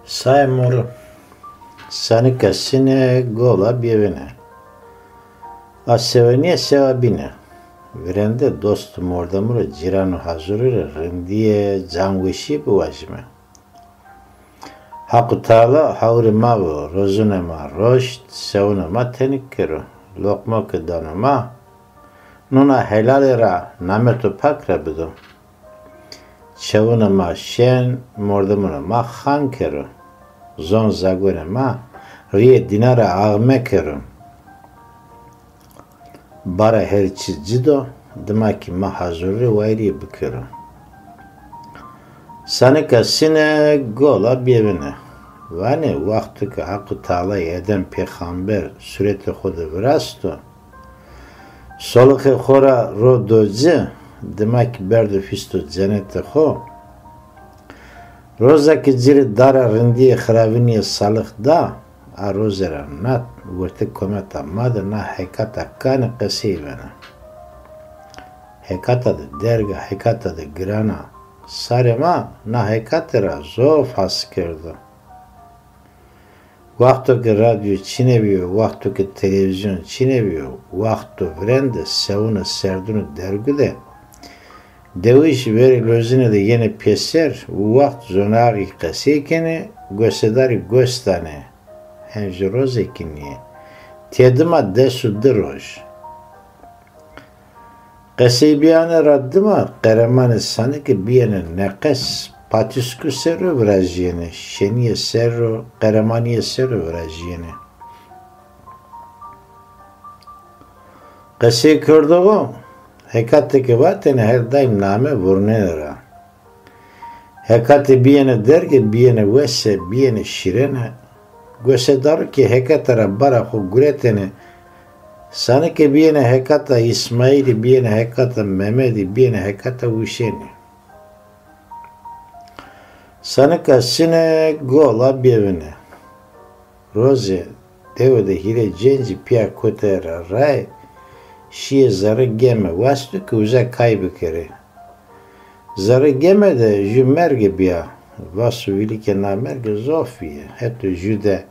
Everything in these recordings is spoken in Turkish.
Sajmur sanika sine gola bjevene. A seveniye sevabine. Virende dostum ordamura ciranu hazurire rindiye canguişi bu vajme. Haku Teala havri mavu rozunema roşt sevunema tenikkero. Lokma kıdanıma nuna helalera nametu pakra bidu. Çevunema şen mordamura han kero. Zon zagorema riye dinara ağme kero. Bara herçi cido dimaki ma hazuri vayri bikero. Sanika sine gola bjevine. Vani vakti ki Hakkı Teala eden peygamber sureti khudu virasto. Soluki khora ro dozi demek berdu fisto cennete kho. Rozaki ciri dara rindiye khraviniye salık da a rozera nat vurti kometa madı na hekata kani qasivena. Hekata da derga hekata da grana sarema na hekatera zof haskerdo. Vakto ki radyo çineviyor, vakto ki televizyon çineviyor, vakto vrende sevunu serdunu dergüde. Deviş veri lozine de yine peser, vakt zonari kasekene, gösedari göstane. Henci rozekiniye. Tedima desu diroj. Kasebiyane raddıma, karamane sanki biyene nekes, patisku serro vrajiyene, şeniye serro, karamaniye serro vrajiyene. Kase kurduğu, hekatteki vatene her daim name vurnera. Hekati biyene derge, biyene vese, biyene şirene, göse daru ki hekatara baraku guretene, sanki biyene hekata İsmail'i, biyene hekata Mehmet'i, biyene hekata Hüseyin'i. Sanika sine gola bjevine. Roze devode hire cenci pia kotera ray şiye zarı geme vastu ki uza kaybı kere. Zarı geme de jü merge bia vasu vilike na merge zofiye. Heto jüde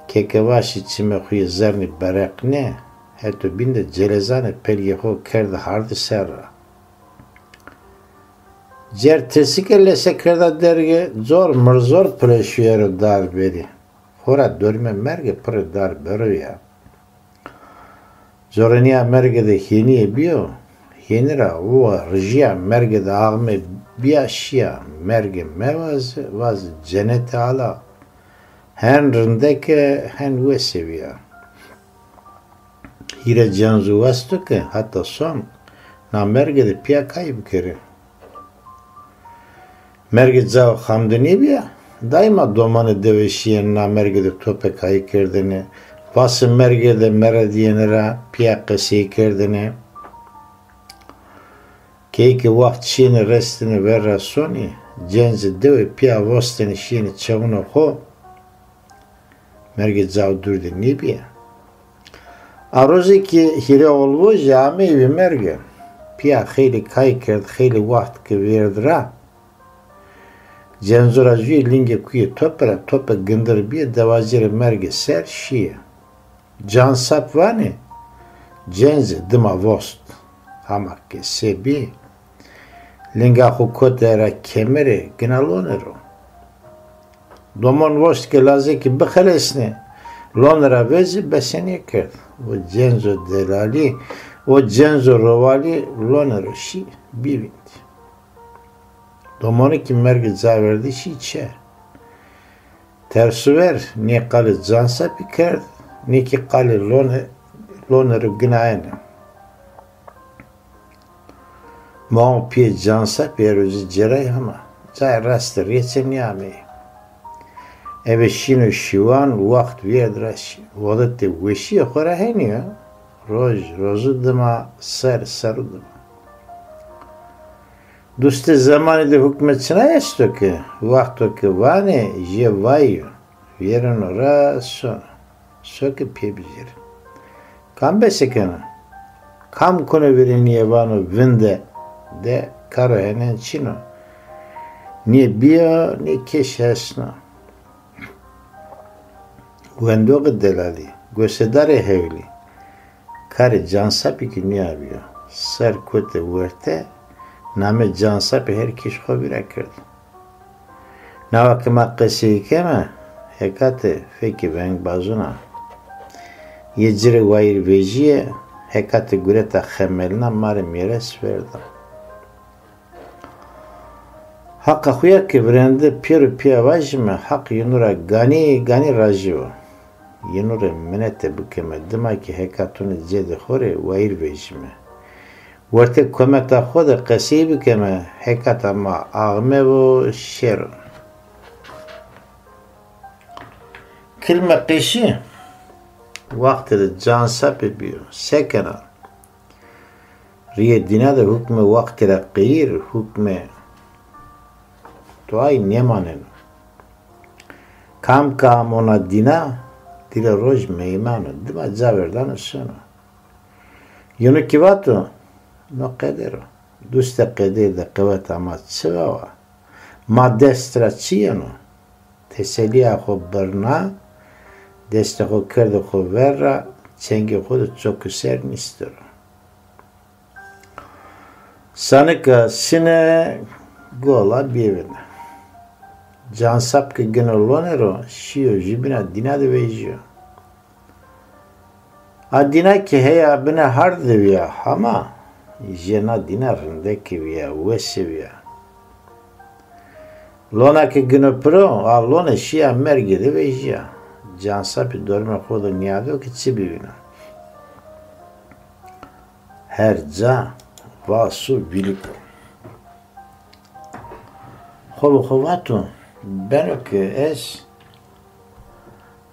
kekevaşi çime huye zarni barak ne. Heto binde celezane pelyeho kerde hardi serra. Cer tesike sekreda derge zor mrzor preşüyero dar beri. Hora dörme merge pre dar bero ya. Zoreniya merge de hiniye biyo. Hinira uva rıjiya merge de ağme biya şiya merge mevaz vaz cennete ala. Hen rindeke hen ve seviya. Hire canzu vastuke hatta son na merge de piya kayıp kere. Merge zav hamdini biya. Daima domanı deveşiyen na merge de tope kayı kerdini. Vası merge de merediyenera piya kasiyi kerdini. Keyki vakt şiini restini verra soni. Cenzi deve piya vosteni şiini çavuna ho. Merge zav durdu ni biya. Arozi ki hire olvu jami evi merge. Piya kheyli kayı kerdi, kheyli vakt ki verdira. Cenzura jüye linge kuye tope gındır bir devazire merge ser şiye. Cansap vani cenzi dıma vost. Hamakke sebi. Linga hukotera kemeri gnalonero. Domon vost ke lazeki bıkhalesne. Lonera vezi beseniye kerd. O cenzo delali, o cenzo rovali lonero şi bivindi. Domonu ki merge zaverdi şiçe. Tersu ver, ne kalı cansa pikerd, ne ki kalı loneru gnayene. Mağın piye cansa piyeruzi ceray ama, zay rastır yetsen yameyi. Eve şino şivan vakt verdraş, vodette veşiye khora heniyo, rozu dıma sarı dıma. Duste zamanı da hükmetsine esto ki, vakto ki vane je vayo, vjereno raso, soke pjebizir. Kam besekena, kam kone vereniye vano vinde de karo henen čino. Nije bio ni keš jasno. Wendog delali. Gösedare hevli. Kare cansapi ki ne yapıyor? Ser kote verte name cansapi her kiş xobira kirdi. Navak maqqasi kema hekate feki ben bazuna. Yecire vayir vejiye hekate gureta xemelna mare miras verdi. Hakka xuya ki brende piru piyavajme hak yunura gani rajivo. Yunura minete bukeme dima ki hekatuni zede xore vayir vejime. Verte kometa xoda qasi bukeme hekat ama ağme ve şer. Kelime qişi vaktede cansap ediyor. Sekena. Riye dinada hükme vaktede qiyir hükme toay nemanen. Kam ona dina dile roj meymanu. Dima zaverdan sonu. Yunu kivato no qedero. Duste qeder de kıvat ama tsıvava. Ma destra çiyano. Teseliya xo berna deste xo kerdo xo verra çenge xo da çok ser nistero. Sanıka sine gola biyevine. Cansap ki gönüllonero şiyo jibina dina de vejiyo. A dina ki heya bina hard deviya ama jena dina rindeki viya vesiviya. Lona ki günü pro a lona şiya mergi de vejiya. Cansapi dorme xoda niyado ki çibivina. Her ca vasu viliko. Xolu xovatu ben ki es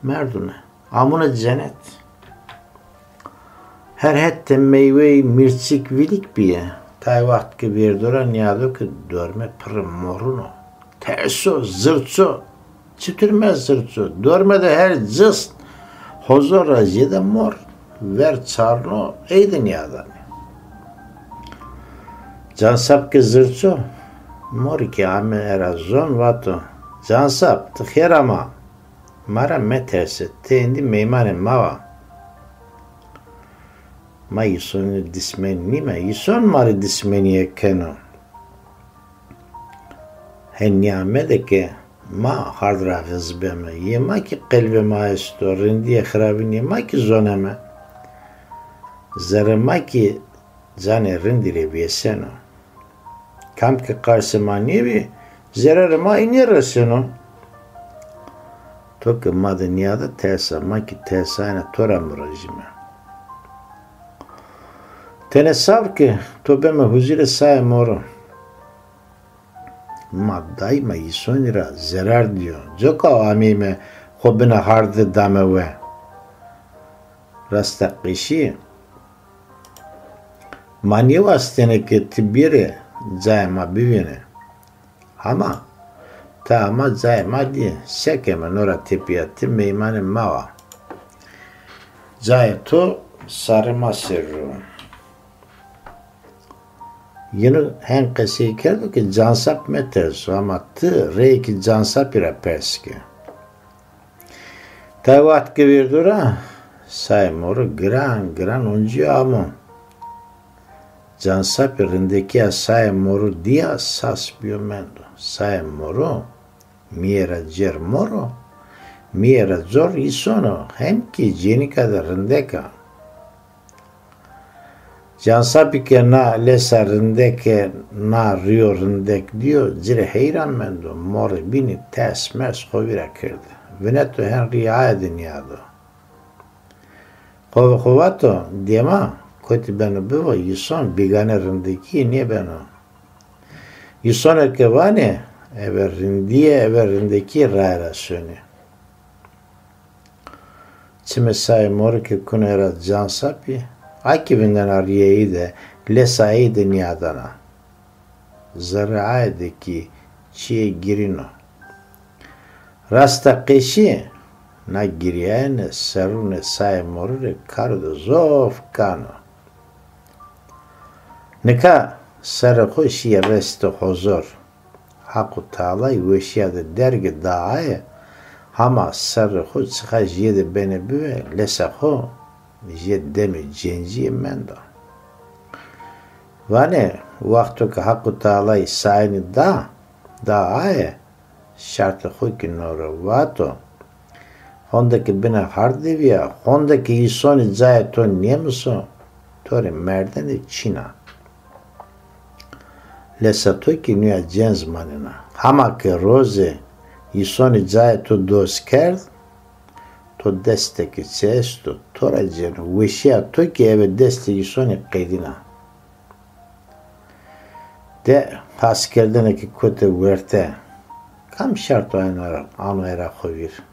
merdune. Amuna cennet. Her hette meyve mirçik vilik biye. Tay vakt ki verdora niyado ki dorme pırı moruno. Terso, zırtso. Çıtırmez zırtso. Dorme de her zıst. Hozor raziyede mor. Ver çarno. Eydi niyadan. Cansap ki zırtso. Mor ki ame erazon vato. Cansap tıkher ama. Mara meterse. Tendi meymane mava. Ma yisonu dismen nime. Yison mari dismeniye keno. Hen niyamede ke ma hardra gızbeme. Yema ki kalbime esto. Rindiye xrabin yema ki zoneme. Zarema ki zane rindire biyeseno. Kam ki karşıma nevi zararıma inereseno. To ki madı niyada tersa ma ki tersayna toram rejime. Tene sav ki to beme huzire saye moro. Ma daima yisonira zarar diyor. Joka amime hobina hardı dame ve. Rasta qişi. Mani vastene ki tibiri zayma bivine. Ama ta ama zayma di sekeme nora tepiyati meymane mava. Zayeto sarıma sirru. Yine hen kesi kerdo ki cansap meterso ama tı rey ki cansap ira perski. Tavat ki verdura say moru gran oncu amo. Cansap irindeki say moru dia sas biomendo. Say moru miera cer moru miera zor isono hem ki jenika da rindeka. Cansapi ke na lesa rindeke na rio rindek diyor. Zire heyran mendo. Mor bini ters mers kovira kirdi. Veneto hen riaya diniyado. Kovato diyema koti beno bivo yison bigane rindeki niye beno. Yison ekevane ever rindeki rayra söni. Çime say mor ke kunera cansapi akibinden ariyeyi de lesayı dünyadana. Zaraadeki çiğe girino. Rasta qeşi na giriyane sarune say morure kardo zof kano. Nika sarı hoşiye resto hozor. Haku talay veşiyade dergi dağaya Hama sarı ho çıka jede beni büve lesa ho jed demi cenci mendo. Vane vakto ka hakkı ta'alay sayni da aye şartı ho ki noro vato hondaki bina hardivya hondaki isoni zaye to niyemuso tore merdeni Çina. Lesa to ki nüya cenz manina. Hama ke roze isoni zaye to dos kerd to desteki cesto toracenu vişya to ki eve deste isoni qeydina. De askerdeneki kote verte kam şart anu era kovir.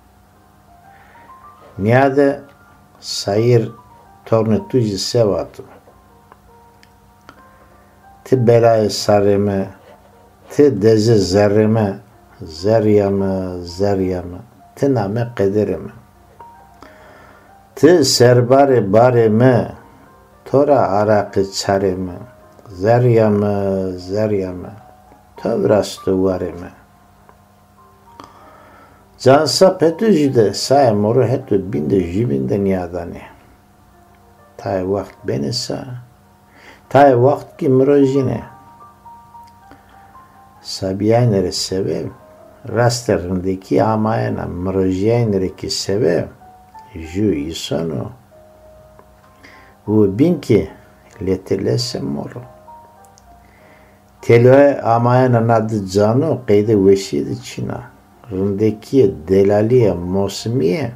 Niyade sayır torne tuji sevatu. Ti belayı sareme, ti deze zerreme, zeryamı, ti name kederime. Ti serbari barime, tora arakı çareme, zeryamı, tövrastu varime. Cansa petüjide say moru hetu binde jibinde niyadani. Tay vakt benisa, tay vakt ki mrojine. Sabiyanere sevev, rasterindeki amayana mrojiyanere ki sevev, ju isonu. U binki letelese moru. Teloe amayana nadı canu qeyde veşidi Çina. Rındaki delaliye mosmiye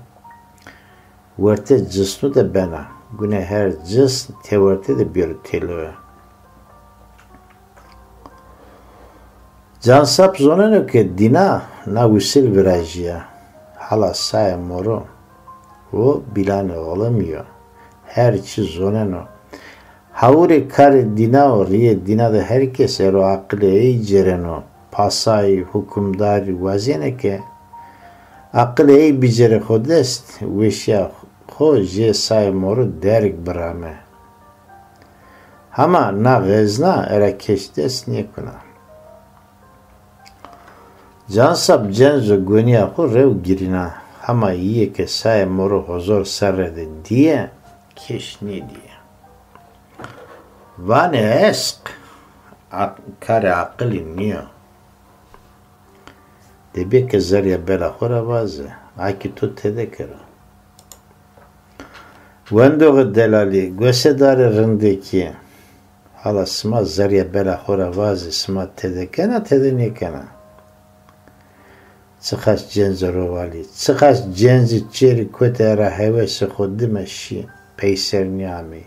verte cisnu da bena. Güne her cis teverte de bir teloe. Cansap zoneno ke dina na visil virajya. Hala say moru. O bilane olamıyor. Her çi zoneno. Havure kare dina o riye dina da herkes ero akle ey cereno. Pasay hükümdari vazine ke akle ey bicere hodest veşya ho je say moru derik brame. Hama na vezna era keştes nikuna. Cansap cenzo günya ho rev girina. Hama iye ke say moru hozor sarrede diye keşni diye. Vane esk kare akli niyo. Debe ke zarya bela khora vaze. Aki tu tedekero. Vendo delali gösedare rındeki hala sma zarya bela khora vaze sma tedekena tedenikena. Çıkaş cenzo rovali. Çıkaş cenzi çeri kötera hevesi khodime şi. Peyser niyami.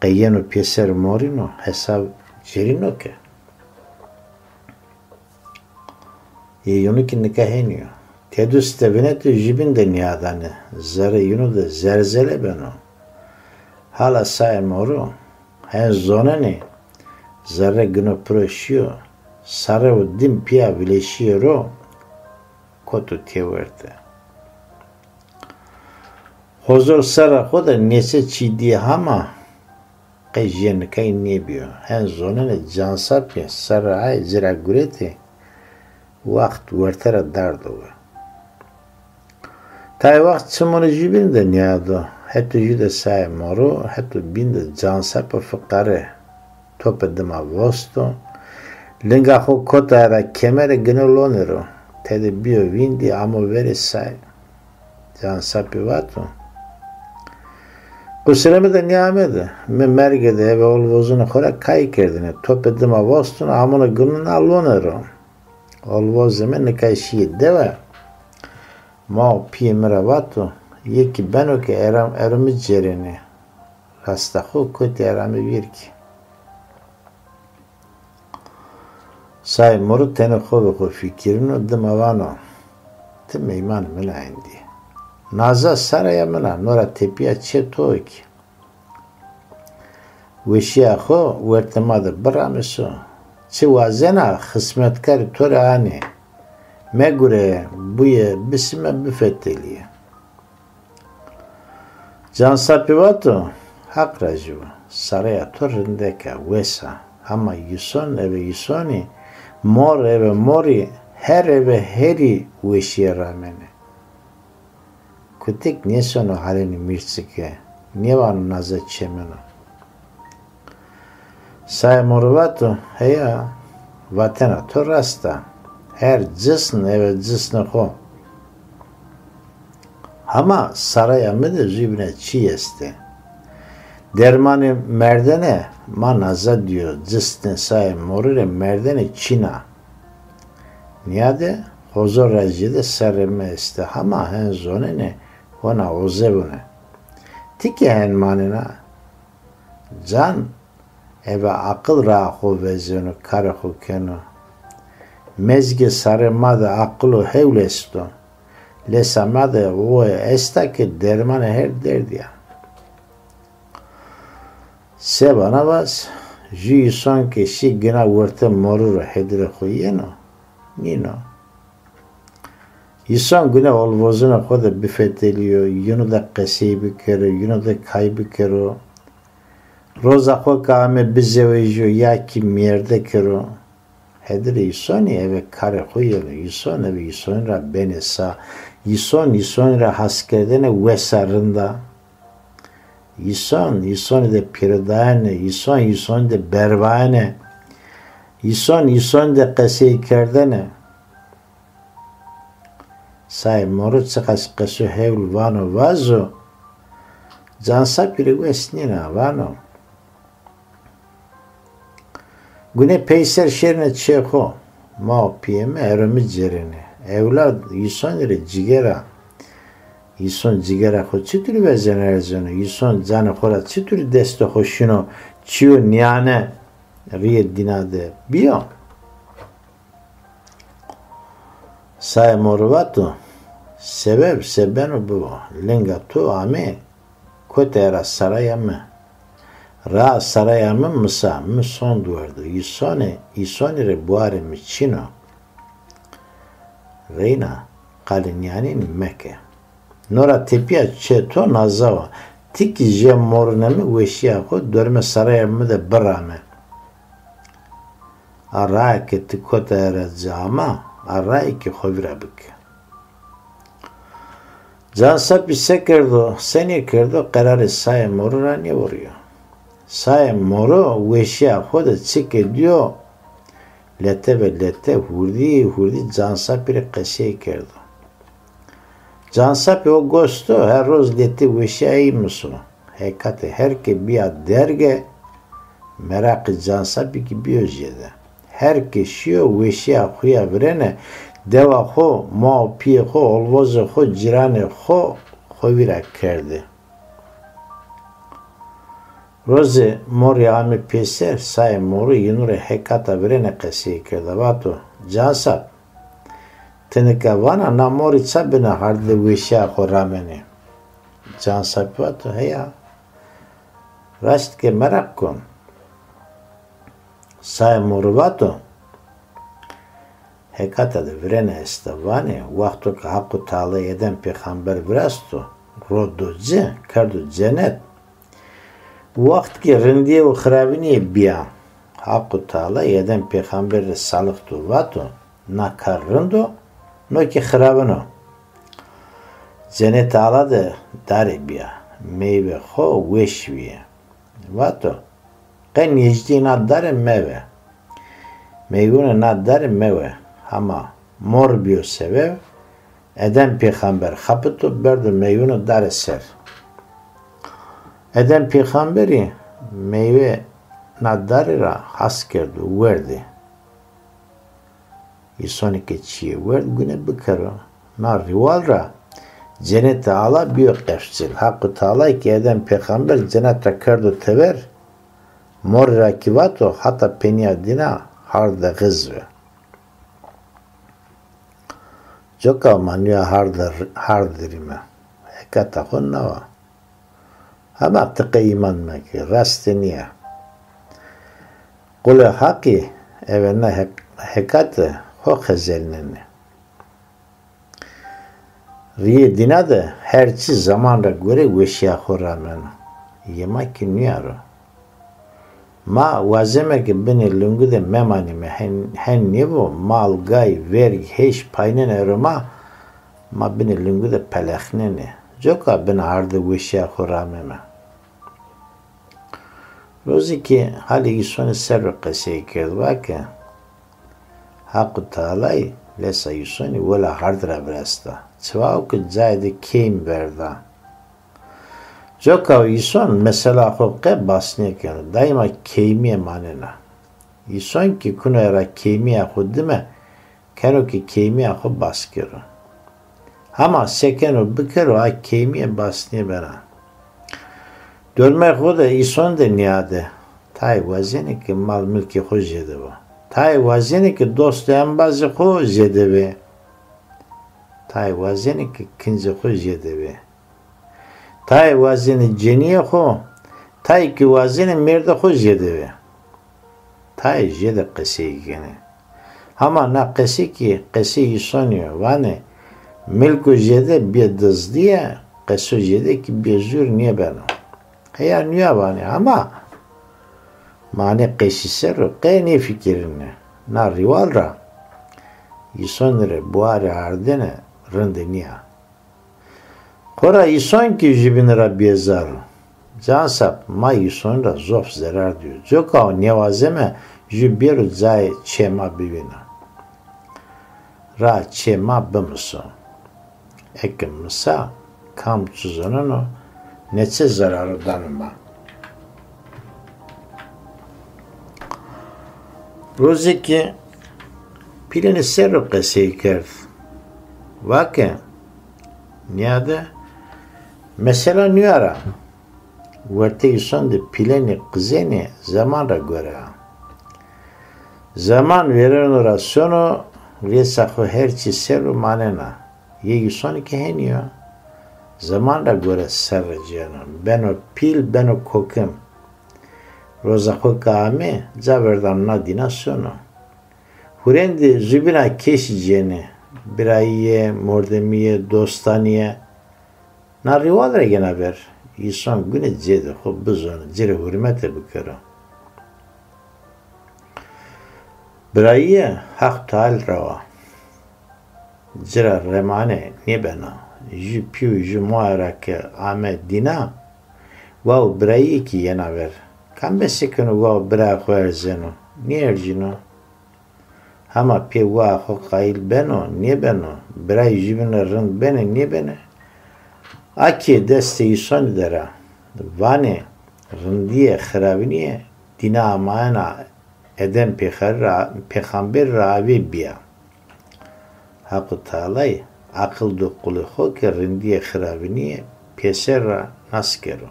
Qeyeno pieser morino hesab cerino ke. Yunu ki nikaheniyor. Tedus tevenetu jibinde niyadane. Zare yunu da zerzele beno. Hala say moru. Hen zoneni. Zare gno proşiyor. Sare o dim pia vileşiyor. Kotu teverte. Hozor sara koda nese çidiye hama. Qejen kay nebiyo. Hen zoneni cansap ya sara ay zira gureti. Vakt vertere dardo. Tay vakt çımını jibinde niyado. Hetu jude say moru, hetu binde cansapa fıkare. Tope dima vosto. Linga ho kota era kemere gnolonero. Tede bio vindi amo veri say. Cansapi vato. Kusireme de niyamede. Me mergede eve olvozunu kora kay kerdine. Tope dima vostun amına gönlün allonero. Olvozeme nikayşiye deve. Ma piyemere vato. Yeki beno ke erami cerini. Rastahu kote erami virki. Say moru tene khove fikirino dimavano. Te iman mela indi. Naza saraya mela nora tepiya çetoy ki. Veşiya kho vertemade bramiso. Çi vazena hizmetkar torani. Megure buye bisime büfetteliye. Cansapivato hak rajiva. Saraya torrindeka vesa. Ama yuson eve yusoni. Mor eve mori her eve heri veşiye ramene. Kutek niye sonu halini mirtsike, niye var nazet çemeno. Say morvato, heya, vatena to rasta, her cisn eve cisne ho. Ama saraya mı da zübne çiyeste. Dermanı merdene manaza diyor. Cisne say morire merdene çina. Niyade hozor rajide sareme este. Ama hen zonene ona ozevune. Tiki hen manina can eve akıl rahu vezunu karahu kenu. Mezge saremada akılı hevlesto. Lesamade o esta ki dermanı her derdi ya. Se bana bas, ji son ke şi gina vurte morur hedire khoyeno. Nino. İnsan güne olvozuna koda bifeteliyor, yunu da kesibi kero, yunu da kaybı kero. Roza ko kame bizevejo ya ki yerde kero. Hedire isoni eve kare koyelo, ison eve ison ra benesa, ison ra haskerdene vesarında. İson de pirdane, ison de bervane, ison de kaseykerdene. Say morut sıkas kasu hevl vano vazo, cansa piri vesnina vano. Güne peyser şerine çeko, ma piyeme erimi cerine. Evlad ison ile cigera. İson cigara xo çituri vezener zonu, İson canı xora çituri desto xoşino, çiyo niyane riye dinade biyo. Say morvato, sebep sebenu bu, lenga tu ame, kotera sarayamı. Ra sarayamı mısa, son duvardı, İsoni re buare mi çino. Reyna, kalin yani Mekke. Nora tepia çeto nazava. Tiki je mornemi veşiya ko dörme sarayamı da barame. Araya ki tikota eracama, araya ki hovirabik. Cansa pise kerdo, seni kerdo kararı say moruna ne vuruyor? Say moru veşiya ko da çık ediyor. Lete hurdi cansa pire kasiye kerdo. Cansa pe o gosto her roz leti veşeyi musun? Hekate herke biya derge merakı cansa pe ki biyojede. Herke şiyo veşeya huya vrene deva ho ma pi ho olvozo ho cirane ho hovira kerdi. Roze mori ame peser say moru yinure hekata vrene kasiye kerdi. Vato cansa Teneka vana namori sabina harde veşya korameni. Can sapvato heya. Rast ke merak kon. Say morvato. Hekata de vrene estavane. Vakto ka hakkı ta'ala eden peygamber vrasto. Rodoce kardo cennet. Vakt ki rindiye ve khraviniye biya. Hakkı ta'ala eden peygamber salıktı vato. Nakar rindo. No ki xirabano. Cennet aladı dari biya. Meyve ho veşviye. Vato. Qen yecdi nadare meve. Meyvune nadare meve. Ama mor biyo sebev. Eden peygamber kapıtu berdu meyvunu dare ser. Eden peygamberi meyve nadare ra has kerdu verdi. İsoni keçiye ver güne bıkaro. Na rivalra cennete ala biyo qefçil. Hakkı Teala ki eden peygamber cennete kerdo tever. Mor rakivato hatta penya dina harda gızve. Joka manya hardirime. Hekata honnava. Ama tıkı iman meki. Rastiniye. Kule haki evine hekate ho xezelneni. Riye dinade herçi zamanda göre veşya horamen. Yema ki niyaro. ما وازمه که بین لنگو ده ممانی me hen نیو مال گای vergi هیچ پایین نرما ما بین لنگو ده پلخنه نه جوکا بین عرض وشیا خورامه ما روزی که حالی ایسون سر رو قصه کرد واکه حق تعالی لسا ایسونی ولا عرض را برسته چواو که زاید کیم برده جوکا ایسون مثلا خوقه باسنه کنه دایما کیمی مانه نه ایسون که کنه را کیمی خود دمه کنو که کیمی خود باس کرو اما سکنو بکرو ها کیمی باسنه برن دولمه خود ایسون ده نیاده تای وزینه که مال ملکی خود جده با تای وزینه که دوست انباز خود جده بی تای وزینه که کنز خود جده بی تای وزن جنیه خو تای که وزن مرد خو جده بی تای جده قصه کنه اما نه قصه که قصه ایسانیه وانه ملکو جده بیا دزدیه قصه جده که بیا زور نیه بنا هیا نیه وانه اما معنی قصه سر رو قی فکرینه نه ریوال را ایسان را بوار عردنه رند نیه خورا ایسان که جبین را بیزار جانساب ما ایسان را زوف zarar diyor. Joka nevazeme jübiru zay çema bivina. Ra çema bımısı. Ekim mısa kam tuzununu netse zararı danıma. Rozi ki pilini serru qeseyi kerd. Vake niyade mesela niyara verte insan de pileni kızeni zamana göre zaman veren orasyonu ve sakho herçi seru manena ye insan ki heniyor zamana göre serreceğim ben o pil ben o kokum rozakho kame zaverdan nadinasyonu hurendi zübina keşiceni birayye mordemiye dostaniye na rival gene ver insan güne zede xob bizon zere hürmete bükero birayye hak tal rava zera remane ne bena ju piu ju muarak Ahmet dina wow birayye ki yana ver kan besekunu wow bira khoerzeno nierjino Ama pewa ho kail beno niye beno bray jibine rın bene niye bene aki deste insan dera vane rındiye xirabiniye dina amana eden peygamber ravi biya Hakkı Teala'yı akıl dokulu ho ki rındiye xirabiniye peser naskero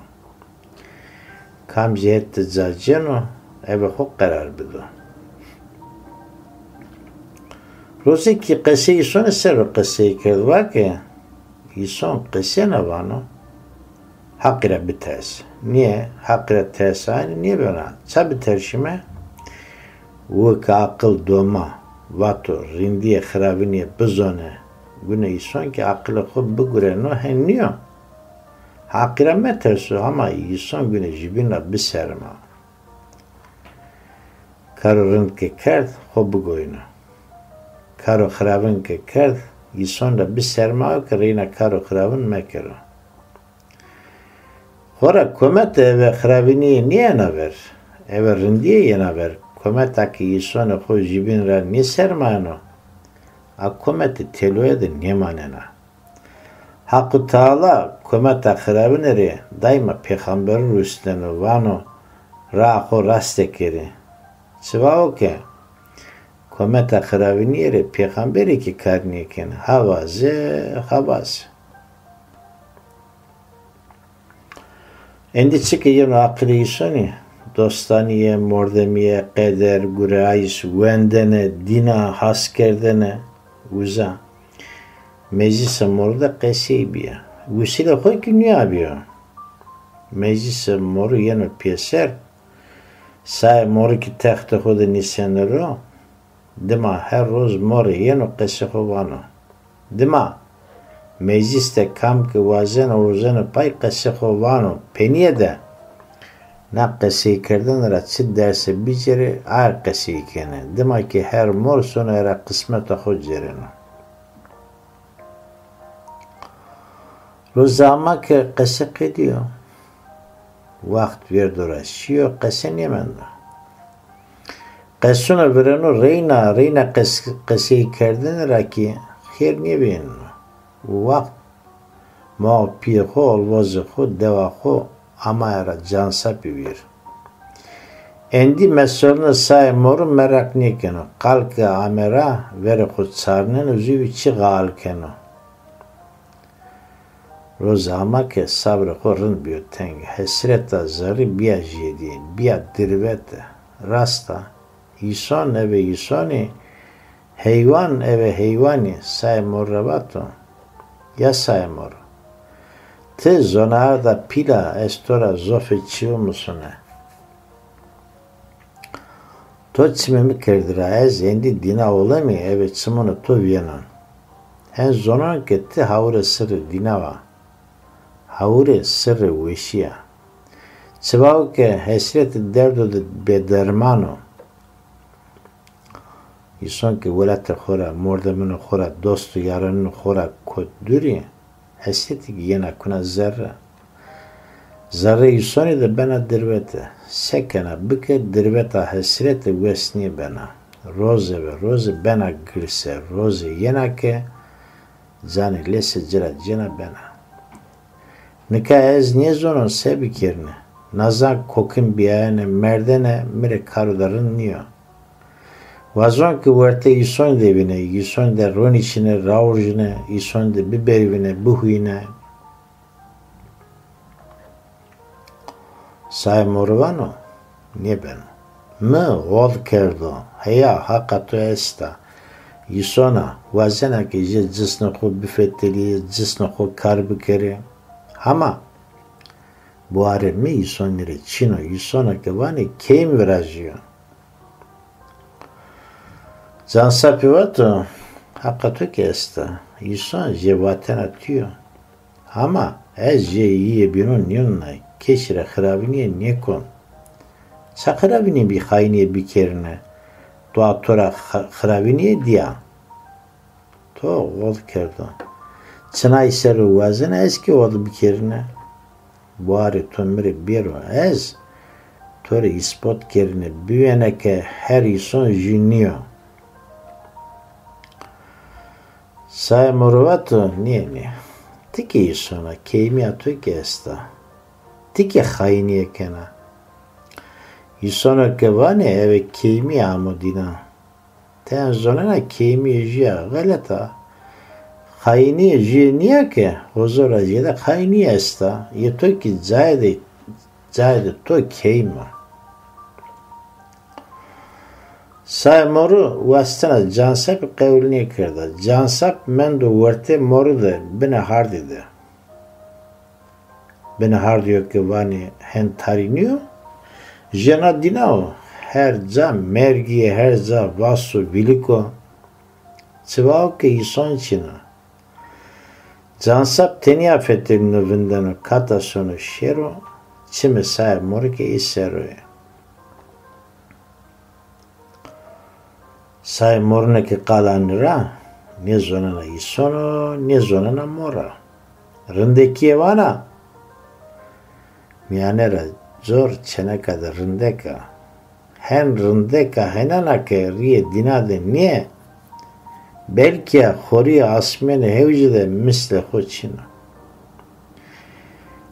kam jehette zaceno eve ho karar bido روزی که قصه ایسان سر رو قصه کرد و که ایسان قصه نوانو حقی را بترس نیه حقی را ترسانی نیه بنا چه بترشیمه و که عقل دوما و تو رندی خرابینی بزانه گونه ایسان که عقل خود بگوره نو هن نیه حقی را مترسو اما ایسان گونه جیبین را بسرما کارو رند که کرد خود بگوینه کارو خرابن که کرد ایسان را به سرمایه که رینا کارو خرابن مکره خورا کمت و خرابینی نیه نبر او رندیه نبر کمت که ایسان خود جیبین را نی سرمایه نو کمت تلوه ده نیمانه نه حق تعالی کمت خرابن ری دایما پیغمبر روستن و وانو را خو راسته کری سواو که کمت خرابینی ره پیغمبری که کار نیکنه حوازه اندی چه که یه عقلی ایسانی دوستانیه مردمیه قدر گرایش وندنه دینا حس کردنه وزا مجلس مورد قصه بیا وسیله خوی که نیا بیا مجلس مورد یه نو پیسر سای مورد که تخت خود نیسن رو دما her روز مور یه نو قصه خوانو دما مجلس کم که وازن و روزن پای قصه خوانو پنیه ده Ne qesi kerdin ra çi derse biceri ar qesi kene. Demek ki her mor sonu era kısmeta xud cerino. Rozama ki qesi qediyor. Vakt verdora şiyo qesi nemendo. Qesuna vereno reyna qesi kerdin ra ki xir niye beyin. Vakt ma piho olvazı xud deva xud ama era cansa bir. Endi meselini say moru merak nikeno. Kalka amera veri xud sarnen uzu içi galkeno. Rozama ke sabrı xorun biyo tenge. Hesreta zarı biya jedi, biya dirvete. Rasta. İson eve isoni, heyvan eve heyvani say morrabato. Ya say moru. Te zonarda pila estora zofe çiyo musune. To çimimi kerdira ez endi dina olami eve çimunu to viyenon. En zonan ketti havure sırrı dinava. Havure sırrı veşiya. Çıvav ke hesreti derdo de bedermano. İson ki velate xora, mordamını xora, dostu yaranını xora kod duri. Hesreti ki yena kuna zerre. Zerre isoni de bana dirvete. Sekena bike dirveta hesreti vesni bana. Roze bana girse. Roze yena ke zani lese cira cina bana. Nika ez niye zonon sebi kirne. Nazan kokin biyane merdene mire karudarın niyo. Vazon ki verte ison devine, ison de ron içine, raurjine, ison de biberivine, buhuyine. Say morvano, niye ben? Mı ol kerdo, heya hakato esta. Isona, vazena ki je cisne xo bifetteliye, cisne xo karbi kere. Ama bu are mi isonire çino, isona ki vani keim virajiyo. Zansa pivato, hakato ki esta. Ison je vaten atıyor. Ama ez je iye binon niyonay. Keşire xirabiniye niye kon? Sa xirabiniye bir hayniye bir kerine. Doğa tora xirabiniye diya. To ol kerdo. Çına iseru vazına eski oldu bir kerine. Buari tomiri biro ez. Tori ispot kerine. Büyene ke her ison juniyo. Say moruvato niye? Tiki isona keimi atu ki esta. Tiki hayniye kena. Isona ke vane eve keimi amodina. Ten zonana keimi jia galata. Hayni jia niye ke? Huzura jida hayni esta. Ye to ki zayde to keima. Say moru vastana cansap qevlini kirdi. Cansap mendo verte moru de bine hardide. Bine hardiyo ki vani hen tariniyo. Jena dinao her za mergiye her za vasu biliko. Çıvao ki ison çino. Cansap teni afetim vindano kata sonu şero. Çime say moru ki iseroye. Say morne ki qalanira ne zonana isono ne zonana mora. Rindeki vana miyanera zor çeneka da rindeka. Hen rindeka henana ke riye dinade niye? Belki xoriye asmene hevcide misle xoçina.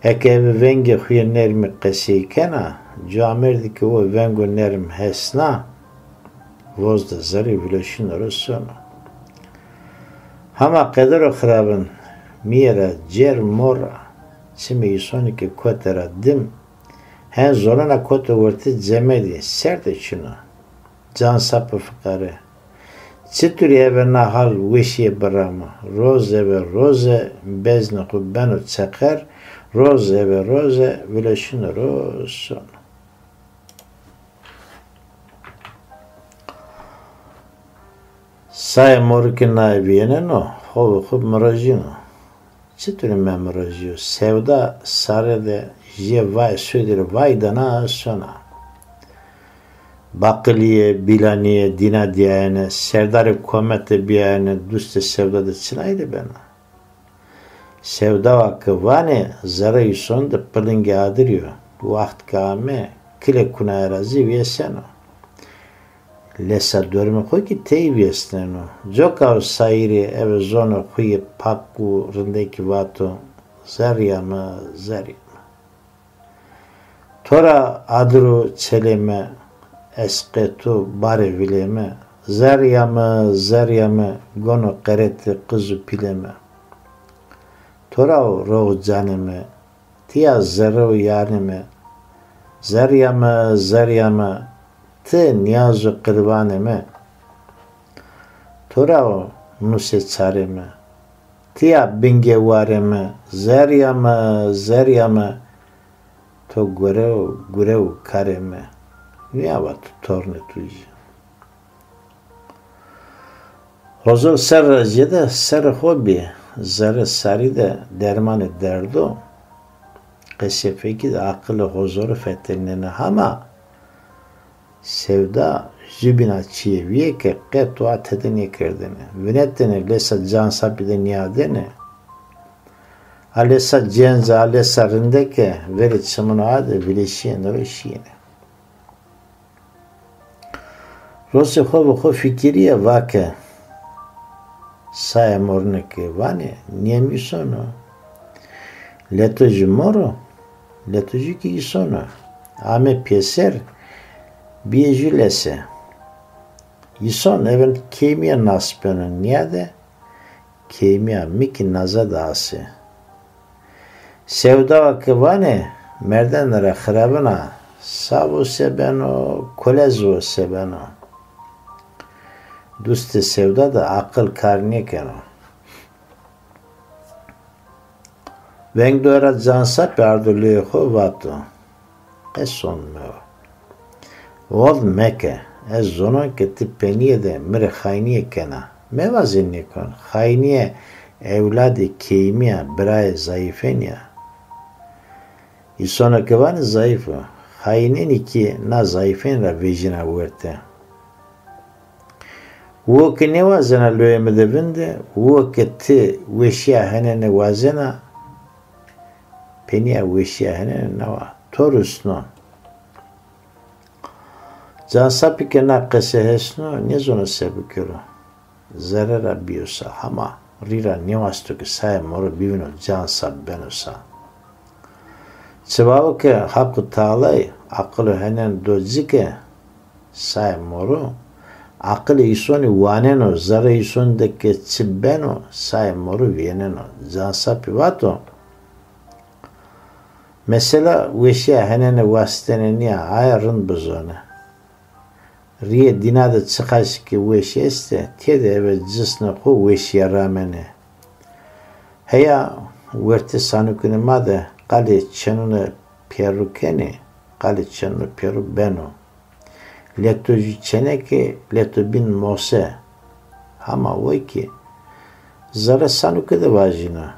Eke venge xuye nermi qeseykena camerdi ki o vengo nerm hesna vozda zarı vilaşın orasını. Hama kadar o xirabın miyera cer mora çime isoni ki kotera dim hen zorana koto vurti cemedi serde çino can sapı fıkarı çituri eve nahal vişiye barama roze ve roze bezne kubbenu çakar roze ve roze vilaşın orasını. Say morukina viyene no, hov mırajino. Çituri me mırajio. Sevda sarede je vay söder vay dana sona. Bakiliye, bilaniye, dina diyene, serdari komete biyene, duste sevda çınaydı bana. Sevda vakı vane, zara yuson da pırınge adırıyor. Bu vaxt kame, kile kuna arazi viyeseno. Lesa dörme koy ki tey viyesneno. Jokav sayri eve zono kuyi pakku rindeki vato, zaryama. Tora adru çeleme, esketu bare vileme, zaryama, gono kereti kızı pileme. Tora roğ canime, tiya zerro yanime, zaryama, te niyazu kırvanime, tora nuse çarime, tiya binge varime, zaryama, to gurev karime. Niyavat torne tuji. Hozor ser jede ser hobi, zara sari de dermanı derdo. Kesefeki de akıllı hozoru fettenene ama sevda zübina çiyeviye ke qetua tedini kerdene. Vinettene lesa cansapide niyadene. Alesa cenza alesa rindeke veri çımını adı bileşiyen röşiyene. Rose ho fikiriye vake saye morneke vane niyemi sono letoji moro letoji ki sono ame pieser biejulese ison even kemia naspenen niyade kemia miki nazada ase sevda vake vane merdenlere xirabına savo sebeno kolezo sebeno Duste sevda da akıl karniye keno. Veng dora cansa perdoleye ho vato. Eson meo. Vod meke. Ez zonon ke tippeniye de mire hayniye kena. Meva zinni kon. Hayniye evladı keymiye biraye zayıfenya. İsona kevani zayıfı. Haynin iki na zayıfenra vejina verte. Wo ke ne wazena loyeme de vinde, wo ke ti weşya henene wazena, peniya weşya henene nava, torusno. Cansapi ke naqqese hesno, ne zono sebukiro. Zarara biyosa, hama, rira nevasto ke saye moro bivino cansap benosa. Çevavo ke hakkı tağlay, akıllı henen dozike, saye moro, akıl isoni vaneno, zara isondeke cibbeno, saye moru vieneno, cansapi vato. Mesela veşya henene vastene niya ayarın buzone. Riye dinada çıkaş ki veşya este, tiyede eve cisne ku veşya ramene. Heya verte sanukune made, kali çenune perukeni, kali çenune peru beno. Leto çeneke, leto bin mose. Ama o ki, zara sanuke de vajina.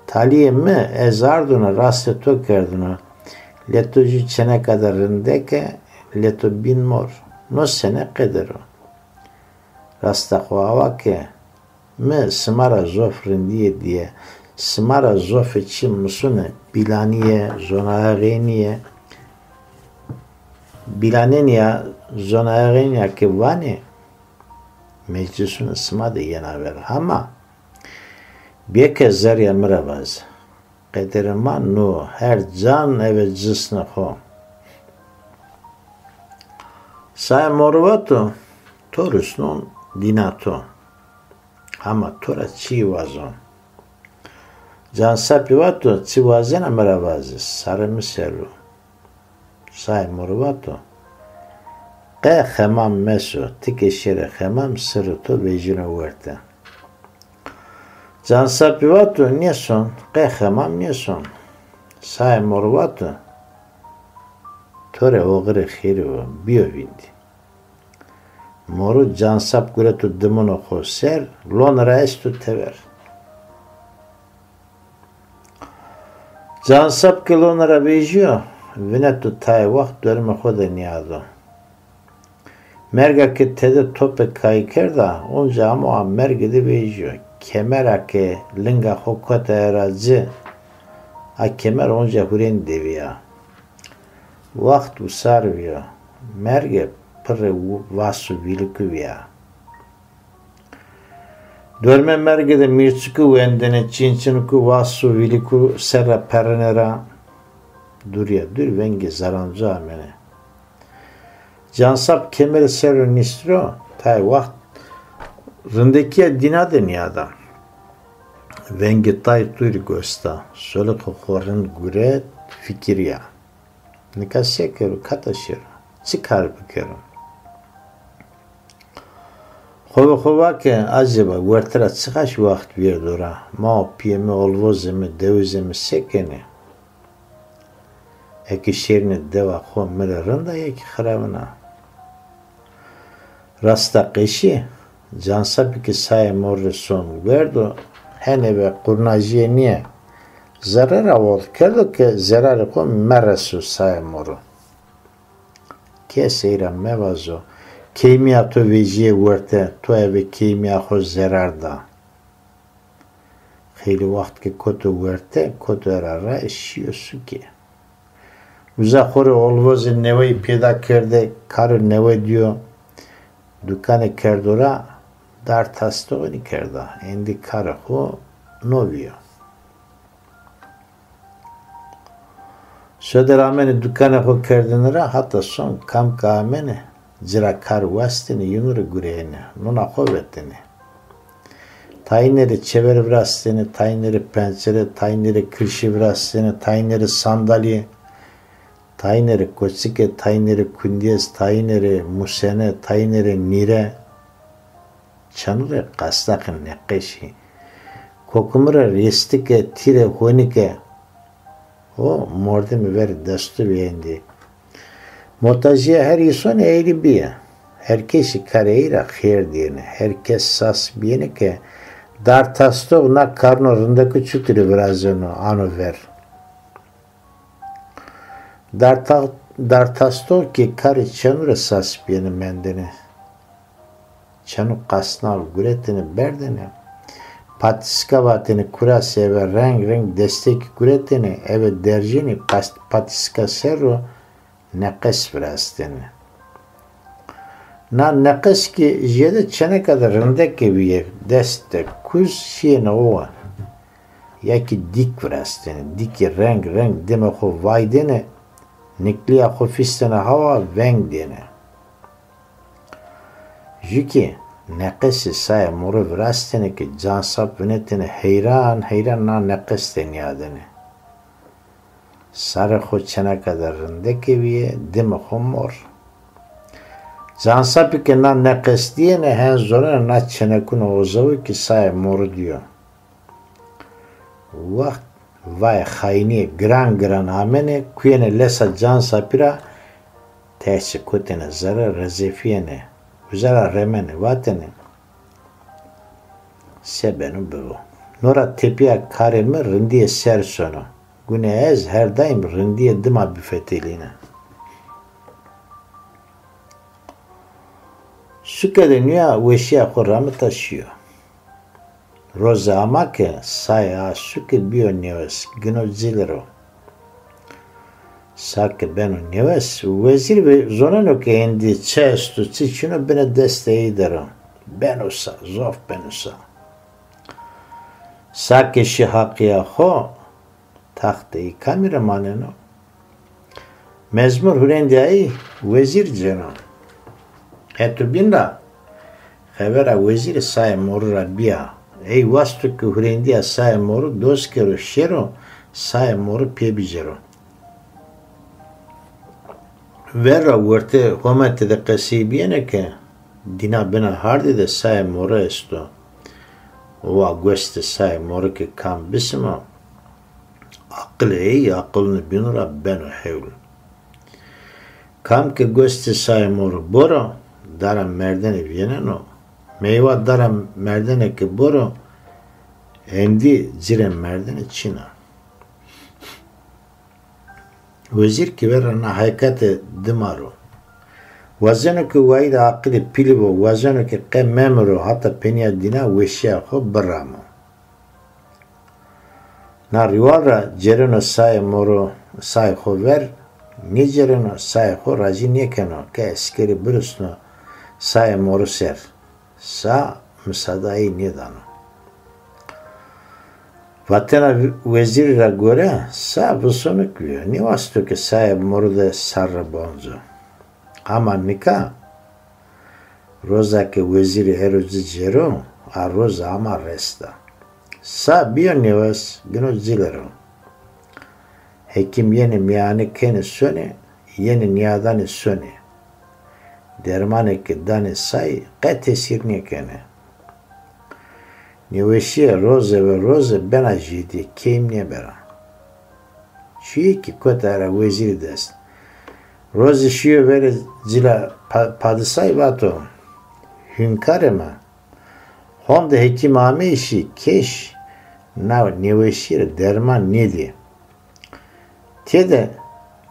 Taliye mi ezarduna raste tokerduna. Leto çene kadarındeke, leto bin mor. No sene kadaro. Rasta kuava ke, mi smara zofrin diye. Smara zofe çim musune, bilaniye, zonareniye. Bilanenia zonarenia ke vane meclisun ısma da yenaver ama bir kez zarya mıravaz kaderima no her can eve cisne ho say morvato torusnon dinato ama tora çivazon can sapivato çivazena mıravaz sarı seru say morvato qe xemam meso tike şere xemam sırıto vejino verte cansapivato neson qe xemam neson say morvato tore ogre xirivo biovindi moru cansap guretu dimono xoser lon raestu tever Cansap ke lonara vejiyo, vinetu tay vakt dörme hoda niyado. Merga ke tede tope kaykerda, onca ama mergede vejiyo. Kemera ke linga hokota eracı, a kemer onca huren deviya. Vakt usarviyo, merge pırre vasu vilikuviya. Dörme mergede mirçuku vendene çinçinuku vasu viliku serra perenera durya dur venge zarancu amene. Cansap kemeri serro nistro tay vakt rındekiye dinade niyada. Venge tay turi gosta solu kokorin guret fikirya. Nikasyekeru kataşır çıkar bükeru. Hova ke acaba vertera çıkaş vakt verdura ma piyeme olvozemi devizemi sekeni eki şerini deva xo mele rında yeki xaravına rasta qeşi cansapi ki saye morre son verdo hene ve kurnajiye niye zarar avol kerdo ke zararı xo meresu saye moru ke seyra mevazo Kimya to vejiye verte to eve kimya ho zarar da. Kheli vakt ke koto verte koto erara eşiyorsu ki. Uzakhore olvoz neveyi peyda kerde karı neve diyor. Dükkanı kerdora dar tastoğunu kerda. Endi karı ho noviyo. Söder ameni dükkanı ho kerdenira hatta son kam kamene Zira kar vastini yunuru gureyne, nuna kovetini. Tayneri çevir vrastini, tayneri pencere, tayneri kırşı vrastini, tayneri sandalye, tayneri koçike, tayneri kundiyez, tayneri musene, tayneri nire, çanure kastakın nekkeşi. Kokumura restike, tire honike, o mordemi ver destu beğendi. Motajiye her insan eğri biye. Herkesi kareyra khair diyene. Herkes sas biyene ke dar tasto na karno rındaki çutiri birazını anu ver. Dar tasto ki kari çanure sas biyene mendene. Çanuk kasnav guretini berdene. Patiska vatini kurası ve renk destek guretini eve derjini patiska serro Neqes vrasteni. Na neqes ki jede çene kadar rındek eviye deste kuz şiene ova. Ya ki dik vrasteni. Diki renk deme xo vaydene. Nikliya xo fistene hava veng dene. Jiki neqesi saya moru vrasteni ki cansap vinetini heyran na neqes deniyadeni. Sarı xo çene kadar rındek eviye deme xo mor. Cansapi ke na neqes diyene hen zorene na çene kuna ozavu ki say moru diyor. Vakt vay khayni gran amene kuyene lesa cansapira tehsi kutene zara rezefiyene uzara remene vatene sebenu bu. Nora tepiya karemi rindiye sersonu. Güne ez her daim rindiye dıma büfeteline. Sükede nüya veşiya kuramı taşıyor. Roza ama ke saya süke biyo neves gino zilero. Sake beno neves vezir ve zonano ke endi çestu çiçino bene desteği derim. Benosa zof benosa. Sake şihakiya ho tahtayı kameramaneno. Mezmur hurendiyayı vezir ceno. Eto binra xevera vezir say morura biya. Ey vastu ki hurendiya say moru doskero şero say moru pebicero. Vera verte homete de kasibiyene ke dina bena hardi de say moru esto. Ova gweste say moru ke kam bisma. Aklını binura beno hevl. Kam ke gweste say moru boro dara merdene vieneno. Meyva dara merdene ke boro endi zire merdene çina. Vezir ki verana haykate dimaro. Wazano ki waida aqli pilivo, wazano ki qe memro hata penya dina veşya ho baramo. Na riwara cereno say moro say ho ver, ni cereno say ho raji niekeno ke eskeri brusno say moro ser. Sa müsaadayı nidano. Vatana vezirra göre sa vısonuk diyor. Ni vasto ki say moro de sarra bonzo. Ama nika roza ke veziri herozi cero a roza ama resta. Sa bio nevas gino zilero. Hekim yeni miyani keni söne, yeni niyadani söne. Dermane ki dani say, qe tesirni kene. Neveşiye roze ve roze bena jidi, keim ne bera. Şiye ki kotara veziri dest. Roze şiye vere zila padisay vato. Hünkarema. Honda hekim ame işi keş. Na neveşiye derman nedi. Tede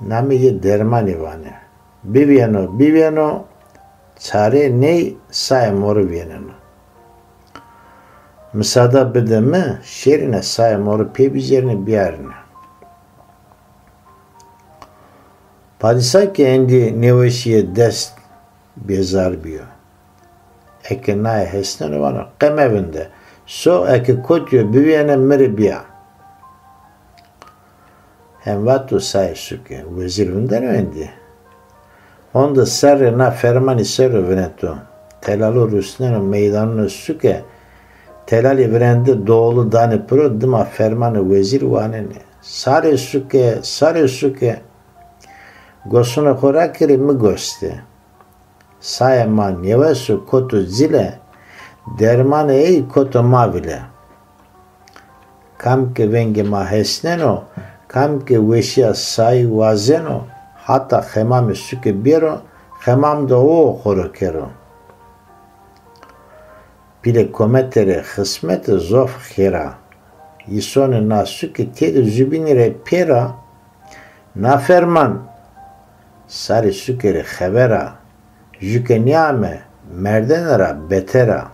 namiye derman ivane. Biviano çare ney say moru vieneno. Müsaada bedeme şerine say moru pebizerine biyarine. Padişah ki endi neveşiye dest bezar biyo. Eke nay hesnene vana qemevinde. So eke kotyo biviene meri biya. Hem vatu say suke. Vezir vindar endi. Onda serre na fermani serre veneto. Telalu rusneno meydanını suke. Telali verende doğulu dani pro dima fermanı vezir vanene. Sare suke. Gosuna korakiri mi goste. Sayeman yevesu kotu zile. Dermanı ey kotu mavile. Kamke venge mahesneno. Kamke veşya say vazeno. Hatta hemam suke biro. Hemam da o korokero. Bile kometere hısmete zof khira. Yisone na suke tede zübinire pera. Na ferman. Sari sukere khevera. Jüke niyame. Merdenera betera.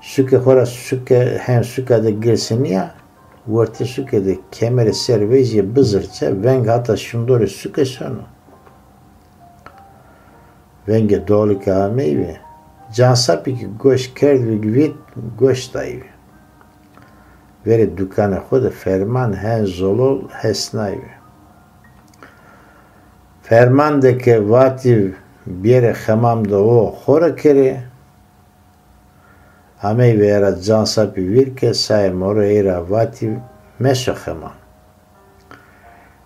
Suke hora suke hem suke de girsin ya. Vorte suke de kemere serveje bızırça. Veng hata şundori suke sonu. Venge dolu kamevi. Cansapi ki goş kerdi gvit goş dayvi. Veri dukane xode ferman hen zolol hesnayvi. Ferman de ke vativ biyere xemam da o xora kere. Amey vera cansapi virke say moro era vativ meşo xemam.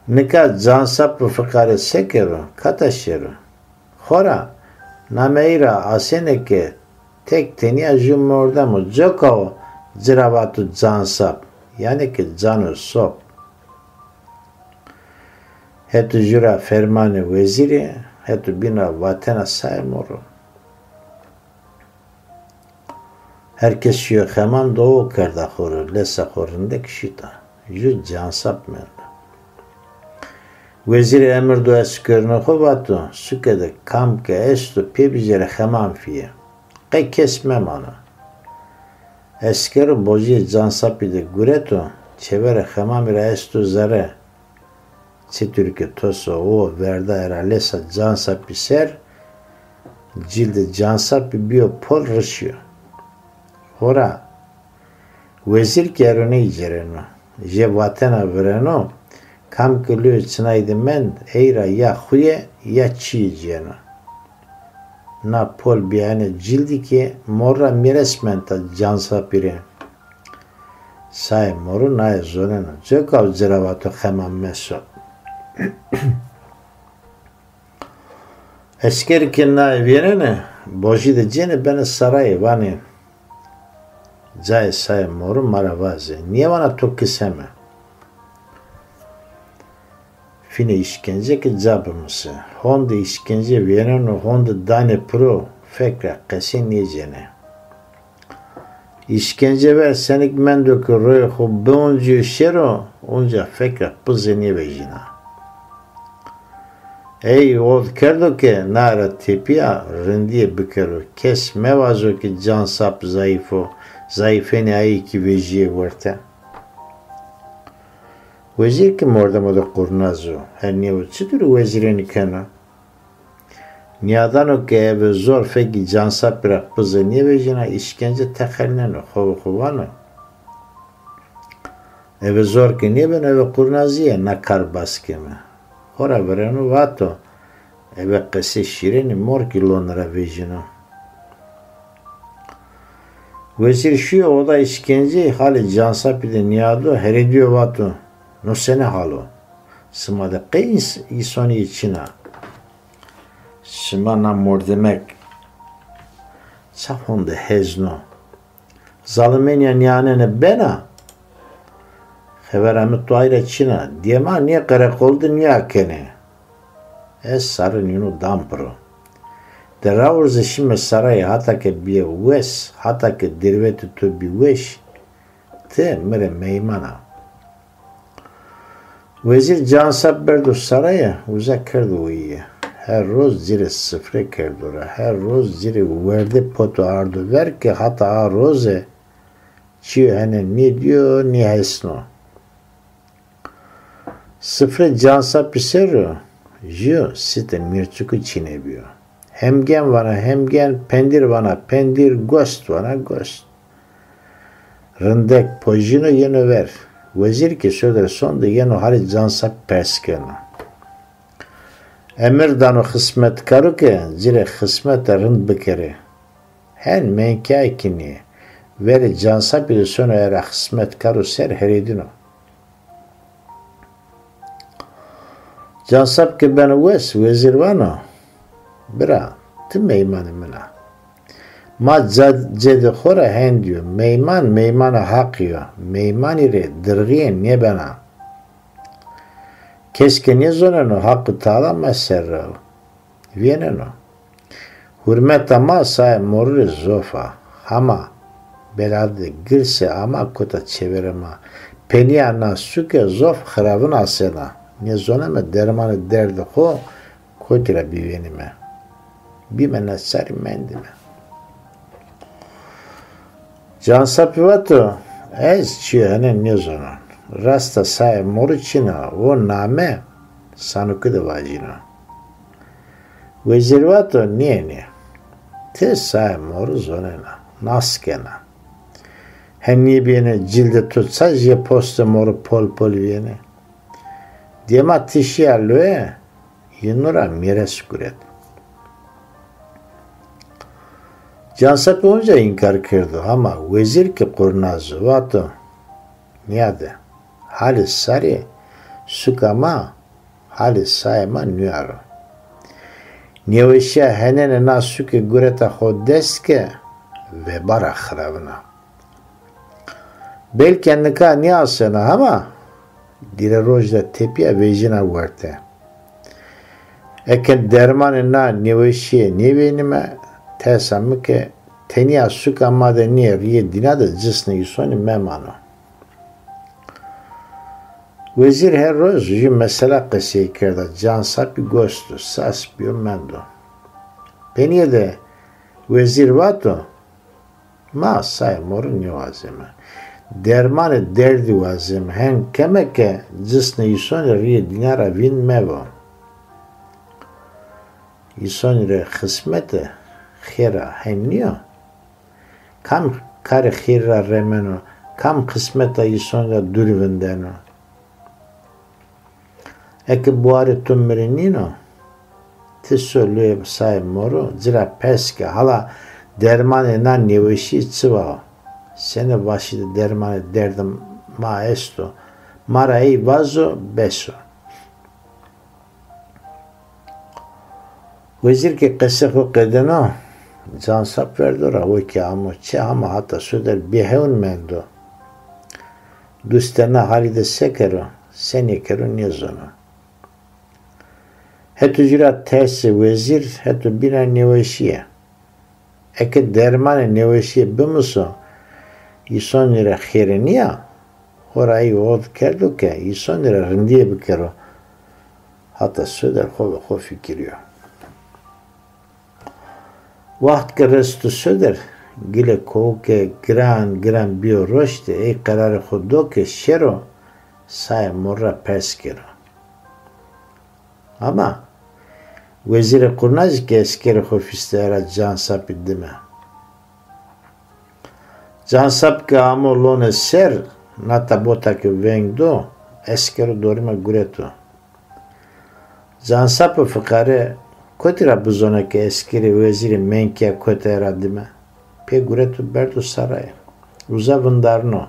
Nika cansapi fıkare sekero kataşero. Xora nameira aseneke tek teniya jumorda mu joko ziravatu cansap yani ki canu sop. Hetu jura fermanı veziri hetu bina vatena saymoro. Herkes şiyo xemam doğu kerda xoru lesa xorundek şita. Ju cansap menda. Veziri emir do eskörnü xovatu sükede kamke estu pebizere xemam fiye. Qe kesmem ana. Eskeri bojiye cansapi de guretu çevere xemamira estu zare. Çetürke toso o verda era lesa cansapi ser cilde cansapi biyo pol rışıyor. Hora vezir kerone icereno. Je vatena vereno kam kılıyor çınaydı men eyra ya huye ya çiğcena. Na pol biyane cildi ki morra miresmenta cansapire. Say moru na zoneno. Cökav ziravato xemam meso. Eskeri ki na vienene boji de cene beni sarayı vani. Cay say moru maravaze. Niye bana tokkiseme? Fine işkence ki cabımısı. Honda işkence vieneno honda dane pro fekra kesin yiyeceğine. İşkence ver senik mendok roy ho boncu şero onca fekra pızeni vejina. Ey ol kerdo ke nara tepiya rendiye bükero kes mevazo ki can sap zayıfo zayıfeni ayı ki vejiye varte. Vezir ki morda da kurnazo her niye çıtır vezireni kana. Niyadan o ki eve zor feki can sap bırak pızeni vejina işkence tekerleno hovano. Eve zor ki niye ben eve kurnaziye nakar baskeme. Ora vereno vato eve qese şireni mor ki lonra vejino. Vezir şu oda işkence hali cansapide niyado herediyor vato. No sene halo. Smada qeins isoni içina. Smana mordemek. Safonde hezno. Zalimenya niyanene bena. Xeverami tuayra çina. Diyema niye karakoldu niye kene. Es sarın yunu dampro. Deravurze şime sarayı hata ke biye wes. Hata ke dirveti tu bi weş. Te mere meymana. Vezir cansap berdu saraya uzak kerdu uyiye. Her roz zire sıfre kerdura. Her roz zire verdi potu ardu ver ki hata roze. Çiyo hene ni diyor ni hesno. Sıfre cansap pisero. Jiyo site mirçuku çinebiyor. Hemgen vana hemgen, pendir vana pendir, gost vana gost. Rındek pojino yeno ver. Vezir ki söder sonda yeno hali cansap perskeno. Emir dano hısmet karu ke zire hısmet rınd bikere. Hen menkây kini. Veri cansap ile sonra era hısmet karu ser heredino. Cansap ki ben vezir vano. Bira, ti meymanı mina. Ma cedi khora hen diyor. Meymana hak yiyor. Meyman ire dırgıyen ne bana. Keşke ne zoneno hakkı tağlama serra. Vieneno. Hürmet ama say morre zofa. Ama belade girse ama kota çevirema. Peni ana suke zof xravın asena. Ne zoneme dermanı derdi ho kotira bivenime. Bimene sari mendime. Cansapivato ez çihane ne zonan. Rasta say moruçina o name sanukıdı vajina. Vezirvato niye? Te say moru zonena. Naskena. Henni bine cilde tutsa je poste moru pol viene. Diyema tişi alloe yinura mires kuret. Cansap olunca inkar kırdı ama vezir ki kurnazı vato niyade hali sari sukama hali sayma nüyaro. Niyeveşya henene nasuke gureta hodeske ve bara xravına. Belki nika niyasena ama dire rojda tepiya vejina varte. Eken dermanı na niyeveşya niyevenime tesamı ke teniya sukama de niye riye dinada cisne yusoni memano. Vezir her roz ju mesela kısiye kerda cansapi gostu sas biyo mendo. Peniye de vezir vato ma say moru ni vazime. Dermanı derdi vazime hen kemeke cisne yusoni riye dinara vin mevo. Yusoni re kısmete khira henniyo. Kam kare khira remeno kam kısmeta yusoni durvindeno. Eke buari tummirinino tissolue say moru zira peske hala dermane nan neveşi çıva sene başı dermane derdim maesto marai vazo beso. Vezir ki kısa kadeno cansap verdora o ki amoçe ama hatta söder bihevun mendo dustena halide sekero seni kero nizono. Hetu jira tersi vezir hetu bina neveşiye. Eke dermane neveşiye bimiso isonira khireniya orayı od kerdu ke isonira rindiye bikero hatta söder xo fikiriyor. Vaxt ke restu söder gile koke gran bio roşte ey kararı xudo ke şero say morra peskero. Ama vezir kurnaz ke eskeri xofistera cansap iddime. Cansap ke amo lone ser nata bota ke vengdo eskero dorima gureto. Cansap fıkare kotira buzona ke eskeri veziri menkia kotera dime. Pe gureto berdo saray. Uza vındarno.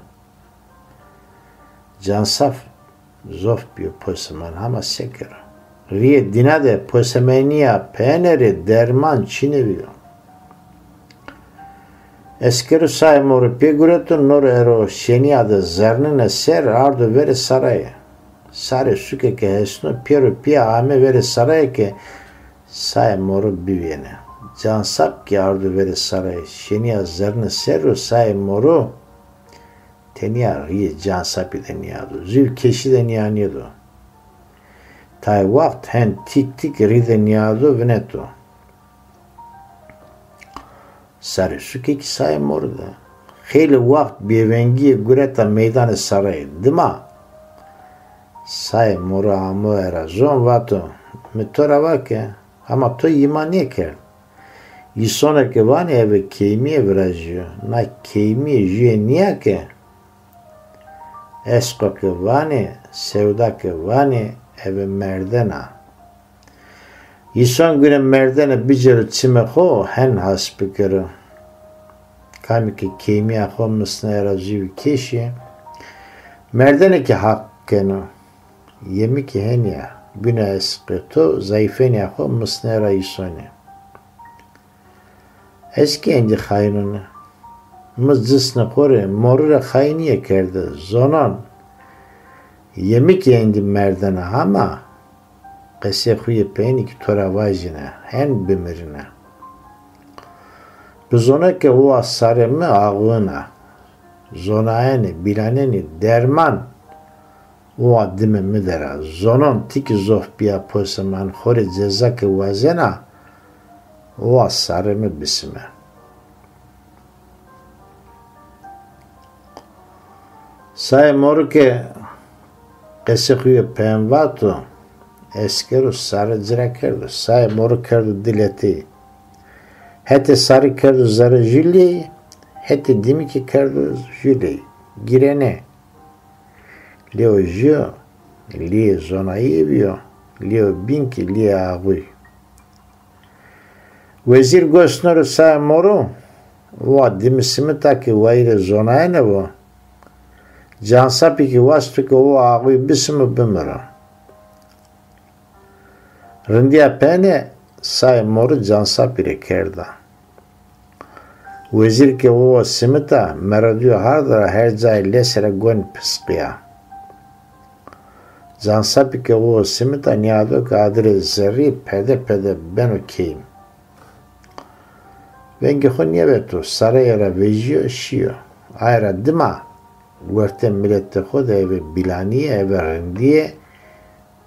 Cansap zof bio poseman ama sekero. Riye dinade posemenia peneri derman çineviyor. Eskeru saymoru peguretu nor ero şeniade zernine ser ardu veri saraya. Sare suke ke hesno peru pia ame veri saraya ke saymoru bivene. Cansap ki ardu veri saraya. Şenia zerne seru saymoru tenia riye cansapi deniyordu. Zül keşi deniyordu. Tai vaxt hen tik ride niyazo veneto. Sarı suke ki sayım orada. Kheyli vaxt bevengiye gureta meydanı sarayı. Dima? Sayım moru amu era. Zon vato. Metora vake. Ama to imaniye ker. Yisona ke vani eve keymiye virajyo. Na keymiye jüye niye ke? Esko ke vani. Sevda ke vani. Eve merdena. İson güne merdena biceru çimekho hen hasbikero. Kami ki kemiya kho mısna erazivi keşi. Merdena ki hakkeno. Yemi ki hen ya. Güne esqeto zayıfen ya kho mısna era isoni. Eski endi haynunu. Mızcısna kore morura hayniye kerdi. Zonan. Yemek yendi merdana ama qese xuye peyni ki tora vajine hen bimirine. Bizona ke o asareme ağına zonayeni bilaneni derman o adime midera zonon tiki zofbiya poseman xore ceza ke vazena o asareme bisime. Say moruke qese xuye penvato eskeru sarı cira kerdu. Say moru kerdu dileti. Hete sarı kerdu zarı jüli. Hete dimiki kerdu jüli. Girene. Leo jio. Leo zonayı eviyor. Leo binki leo ağuy. Vezir gosnoru say moru. O dimisimi taki vayre zonayı ne bu? Cansapi ki vastu ki o ağuy bisimi bimira. Rindiya pene say moru cansapi re kerda. Vezir ki o simita meradiyo hardara her cay lesere gon pisqiya. Cansapi ki o simita niyado ki adire zerri pede ben okeyim. Vengi xo niye betu sarayara vejiyo şiyo. Ayra dima. Verte millette xo da eve bilaniye eve rindiye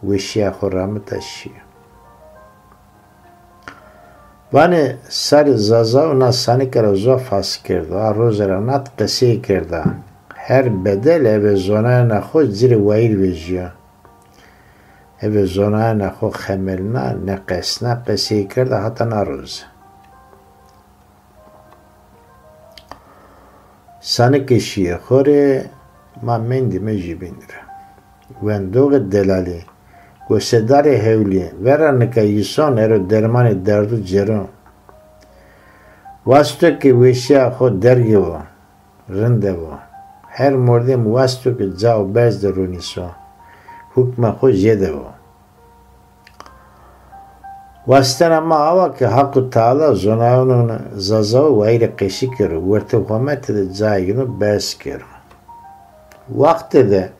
veşiya xo ramı taşıyor. Vani sari zazav na sani kara zof has kerdo. A rozera nat qesi kerda. Her bedel eve zonayana xo ziri vayil vejiyo. Eve zonayana xo xemelna ne qesna qesi kerda hata na roz. Sani keşiye xore ma mendime jibinire. Vendoğe delali. Gosedare hevli. Veranıka yison ero dermani derdu cero. Vasto ki veşya xo dergivo. Rindevo. Her mordim vasto ki cao bezde runiso. Hukma xo jedevo. Vastan ama ava ki hakkı taala zonayonun zazav vayre qeşi kero. Verte huamete de cayını bez kero. Vakti de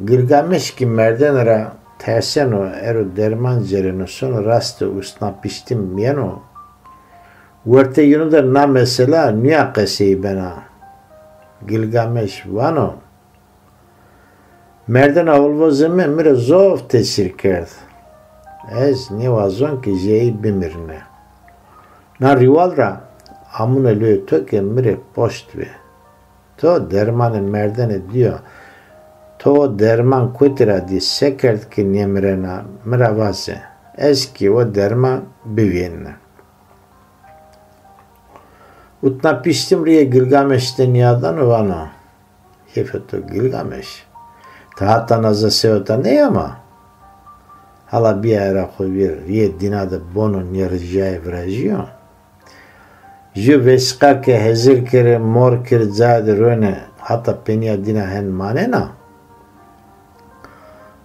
Gilgamesh ki merdenera terseno ero derman cereno son raste usna piştim miyano. Verte yunu da na mesela niya qeseyi bena. Gilgamesh vano. Merdan avulvozime mire zov tesir kerd. Ez nivazon ki jeyi bimirne. Na rivalra amune lüye töke mire poştve. To dermanı merdane diyor. To derman kutira di sekert ki nemrena miravase. Eski o derman bivyenna. Utna piştim riye Gilgamesh'ten yadan vano. Hefeto Gilgamesh. Tahata naza seota ne ama? Hala bir ara koyver riye dinada bonon yarıcaya vrajiyon. Ju veska ke hezir kere mor kere zade röne hata penya dina hen manena.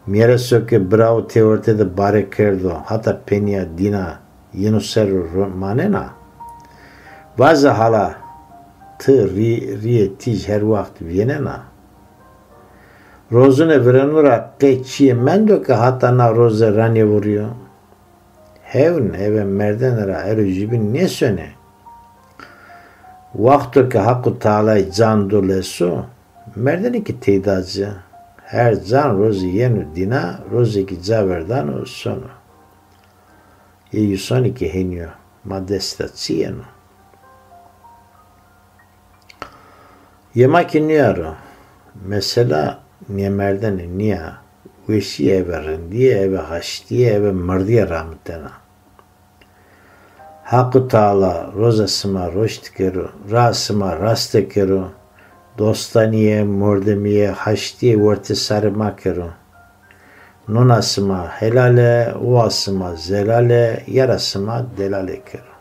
Miere söke bravo teorte de bare kerdo hata penya dina yenuser manena. Vaza hala tı riye tij her vakt vienena. Rozune vrenura keçiye mendo ke hata na roze ranye vuruyor. Hevn eve merdenera ero jibin ne söne? Vakto ke Hakku Teala'yı can dolesu merdeni ki teydacı her can rozi yenu dina rozi ki caverdan o sonu. Ye soni ki henyo madestacieno. Yemak iniyor. Mesela niye merdeni niye veşi everin diye eve haştiye eve mırdiye rahmetena. Hakku Teala rozasıma roşt kero, rasıma rast kero, dostaniye, mordemiye, haştiye vorte sarıma kero. Nunasıma helale, uasıma zelale, yarasıma delale kero.